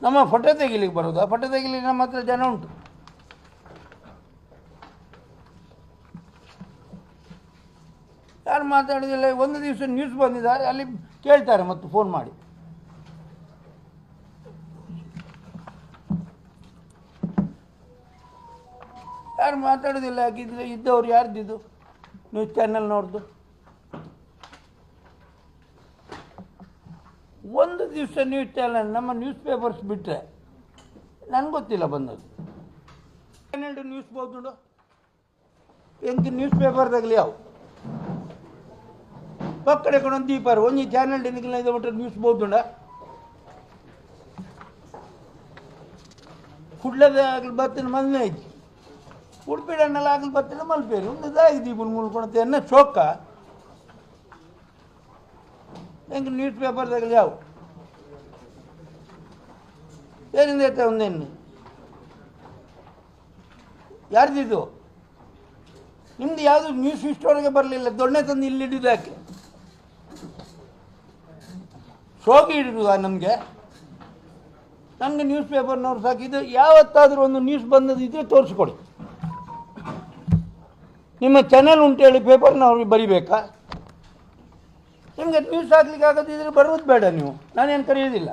ನಮ್ಮ ಫೋಟೋ ತೆಗಿಲಿಕ್ಕೆ ಬರೋದು. ಆ ಫೋಟೋ ತೆಗಿಲಿಕ್ಕೆ ನಮ್ಮ ಹತ್ರ ಜನ ಉಂಟು. ಯಾರು ಮಾತಾಡೋದಿಲ್ಲ. ಒಂದು ದಿವಸ ನ್ಯೂಸ್ ಬಂದಿದ್ದಾರೆ, ಅಲ್ಲಿ ಕೇಳ್ತಾರೆ ಮತ್ತು ಫೋನ್ ಮಾಡಿ. ಯಾರು ಮಾತಾಡೋದಿಲ್ಲ. ಹಾಗಿದ್ರೆ ಇದ್ದವ್ರು ಯಾರ್ದಿದ್ದು? ನ್ಯೂಸ್ ಚಾನೆಲ್ನವ್ರದ್ದು. ಒಂದು ದಿವಸ ನ್ಯೂಸ್ ಚಾನೆಲ್ ನಮ್ಮ ನ್ಯೂಸ್ ಪೇಪರ್ಸ್ ಬಿಟ್ಟರೆ ನನಗೆ ಗೊತ್ತಿಲ್ಲ ಬಂದದ್ದು. 12 ನ್ಯೂಸ್ ಬೋದು ಎಂತ ನ್ಯೂಸ್ ಪೇಪರ್ದಾಗಲಿ ಯಾವ ಪಕ್ಕಡೆ ಕೊಡೊಂದು ದೀಪಾರು ಒಂಜಿ ಚಾನೆಲ್ ಡೆನಿಗಿಲ್ಲ ಇದು ಬಿಟ್ಟರೆ ನ್ಯೂಸ್ ಬೋದುಂಡ ಕುಡ್ಲದ ಆಗಲಿ ಬತ್ತಿನ ಮೊದಲನೇ ಐತಿ ಉಡುಪಿಡನ್ನೆಲ್ಲ ಆಗಲಿ ಬತ್ತಿನ ಮಲ್ಪೇರು ಒಂದು ದಾಗಿ ದೀಪನ ಮುಳ್ಕೊಳತ್ತೆ ಅನ್ನೋ ಚೊಕ್ಕ ಹೆಂಗೆ ನ್ಯೂಸ್ ಪೇಪರ್ದಾಗಲಿ ಯಾವ ಏನಿಂದ ಐತೆ ಒಂದೇನು ಯಾರ್ದಿದ್ದು? ನಿಮ್ದು ಯಾವುದು ನ್ಯೂಸ್ ಇಷ್ಟವರೆಗೆ ಬರಲಿಲ್ಲ. ದೊಣ್ಣೆ ತಂದು ಇಲ್ಲಿ ಹಿಡಿದು ಯಾಕೆ ಶೋಕಿ ಹಿಡಿದು ನಮಗೆ ನ್ಯೂಸ್ ಪೇಪರ್ನವ್ರು ಸಾಕಿದ್ದು. ಯಾವತ್ತಾದರೂ ಒಂದು ನ್ಯೂಸ್ ಬಂದದಿದ್ದರೆ ತೋರಿಸ್ಕೊಡಿ. ನಿಮ್ಮ ಚಾನೆಲ್ ಉಂಟೇಳಿ ಪೇಪರ್ನವ್ರಿಗೆ ಬರಿಬೇಕಾ? ನಿಮಗೆ ನ್ಯೂಸ್ ಹಾಕ್ಲಿಕ್ಕೆ ಆಗೋದಿದ್ರೆ ಬರೋದು ಬೇಡ. ನೀವು ನಾನೇನು ಕರೆಯೋದಿಲ್ಲ.